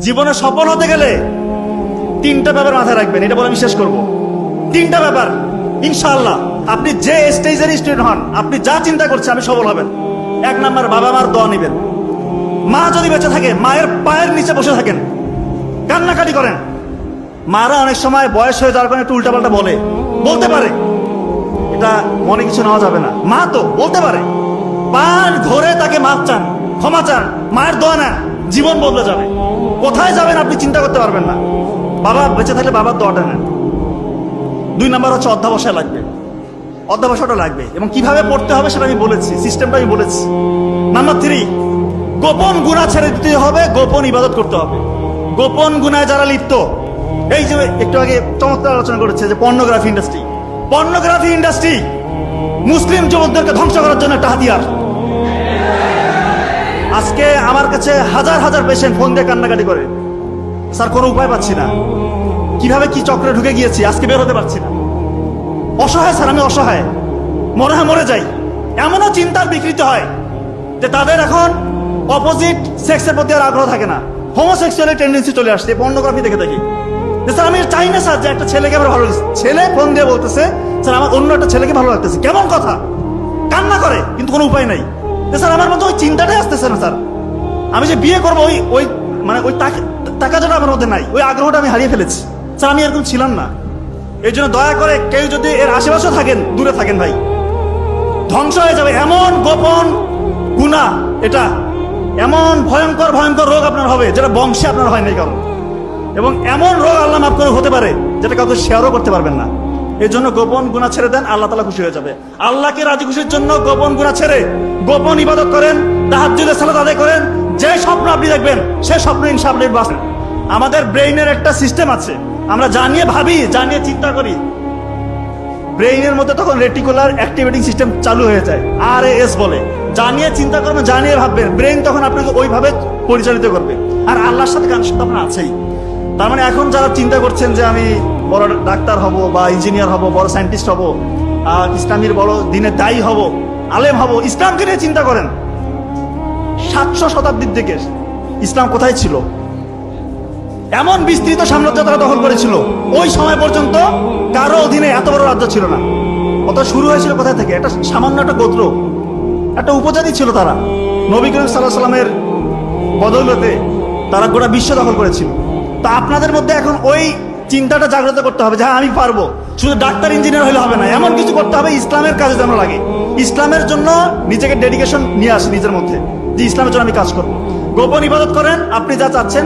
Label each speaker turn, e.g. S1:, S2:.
S1: জীবনে সফল হতে গেলে তিনটা ব্যাপার মাথায় রাখবেন, এটা বলে আমি শেষ করবো। তিনটা ব্যাপার ইনশাআল্লাহ, আপনি যে স্টেজের স্টুডেন্ট হন, আপনি যা চিন্তা করছেন আপনি সফল হবেন। এক নাম্বার, বাবা মার দোয়া নিবেন। মা যদি বেঁচে থাকে মায়ের পায়ের নিচে বসে থাকেন, কান্নাকাটি করেন। মারা অনেক সময় বয়স হয়ে যাওয়ার কারণে একটু উল্টাপাল্টা বলতে পারে, এটা মনে কিছু নেওয়া যাবে না। মা তো বলতে পারে, পান ধরে তাকে মাপ চান, ক্ষমা চান, মায়ের দোয়া নেন, জীবন বদলে যাবে। কোথায় যাবেন আপনি চিন্তা করতে পারবেন না। বাবা বেঁচে থাকলে বাবার দোয়াটা নেন। দুই নাম্বার হচ্ছে অধ্যাবসায় লাগবে, অধ্যাবসায়টা লাগবে, এবং কিভাবে পড়তে হবে সেটা আমি বলেছি, সিস্টেমটা আমি বলেছি। নাম্বার 3, গোপন গুনাহ ছেড়ে দিতে হবে, গোপন ইবাদত করতে হবে। গোপন গুনায় যারা লিপ্ত, এই যে একটু আগে চমৎকার আলোচনা করেছে যে পর্নোগ্রাফি ইন্ডাস্ট্রি মুসলিম যুবকদেরকে ধ্বংস করার জন্য একটা হাতিয়ার। আজকে আমার কাছে হাজার হাজার পেশেন্ট ফোন দিয়ে কান্নাকাটি করে, স্যার কোনো উপায় পাচ্ছি না, কিভাবে কি চক্রে ঢুকে গিয়েছি, আজকে বের হতে পারছি না, অসহায় স্যার, আমি অসহায়, মনে হয় মরে যাই। এমনও চিন্তার বিকৃতি হয় যে তাদের এখন অপোজিট সেক্সের প্রতি আর আগ্রহ থাকে না, হোমোসেক্সুয়ালের টেন্ডেন্সি চলে আসছে পর্নোগ্রাফি দেখে দেখি। স্যার আমি চাই না স্যার যে একটা ছেলেকে আমার ভালো লাগছে, ছেলে ফোন দিয়ে বলতেছে স্যার আমার অন্য একটা ছেলেকে ভালো লাগতেছে, কেমন কথা, কান্না করে কিন্তু কোনো উপায় নাই। স্যার আমার মধ্যে ওই চিন্তাটাই আসতেছে না স্যার, আমি যে বিয়ে করবো ওই মানে ওই টাকা যেটা আমার মধ্যে নাই, ওই আগ্রহটা আমি হারিয়ে ফেলেছি। স্যার আমি এরকম ছিলাম না। এই জন্য দয়া করে কেউ যদি এর আশেপাশে থাকেন, দূরে থাকেন ভাই, ধ্বংস হয়ে যাবে। এমন গোপন গুনাহ এটা, এমন ভয়ঙ্কর রোগ আপনার হবে যেটা বংশে আপনার হয় নাই কারণ, এবং এমন রোগ আল্লাহ মাফ করে হতে পারে যেটা কাউকে শেয়ারও করতে পারবেন না। এই জন্য গোপন গুনাহ ছেড়ে দেন, আল্লাহ তাআলা খুশি হয়ে যাবে। আল্লাহকে রাজি খুশির জন্য গোপন গুনাহ ছেড়ে গোপন ইবাদত করেন, তাহাজ্জুদের সালাত আদায় করেন। যে স্বপ্ন আপনি দেখবেন সে স্বপ্ন ইনশাআল্লাহ বাস্তব। আমাদের ব্রেইনের একটা সিস্টেম আছে, আমরা জানিয়ে ভাবি, জানিয়ে চিন্তা করি, ব্রেইনের মধ্যে তখন রেটিকুলার অ্যাক্টিভেটিং সিস্টেম চালু হয়ে যায়, RAS বলে। জানিয়ে চিন্তা করবেন, জানিয়ে ভাববেন, ব্রেইন তখন আপনাকে ওইভাবে পরিচালিত করবে। আর আল্লাহর সাথে কানেকশন আপনার আছেই। তার মানে এখন যারা চিন্তা করছেন যে আমি বড় ডাক্তার হব বা ইঞ্জিনিয়ার হব, বড় সায়েন্টিস্ট হব, ইসলামীর বড় দিনের দায়ী হব, আলেম হব, ইসলামকে নিয়ে চিন্তা করেন। 700 শতাব্দীর দিকে ইসলাম কোথায় ছিল? এমন বিস্তৃত সাম্রাজ্য তারা দখল করেছিল, ওই সময় পর্যন্ত কারো অধীনে এত বড় রাজ্য ছিল না। অত শুরু হয়েছিল কোথায় থেকে? একটা সামান্য একটা গোত্র, একটা উপজাতি ছিল তারা। নবী করিম সাল্লাল্লাহু আলাইহি সাল্লামের বদৌলতে তারা গোটা বিশ্ব দখল করেছিল। তো আপনাদের মধ্যে এখন ওই চিন্তাটা জাগ্রত করতে হবে যে হ্যাঁ আমি পারবো। শুধু ডাক্তার ইঞ্জিনিয়ার হলে হবে না, এমন কিছু করতে হবে ইসলামের কাজে যেন লাগে, ইসলামের জন্য নিজেকে ডেডিকেশন নিয়ে আসে নিজের মধ্যে, যে ইসলামের জন্য আমি কাজ করবো। গোপন ইবাদত করেন, আপনি যা চাচ্ছেন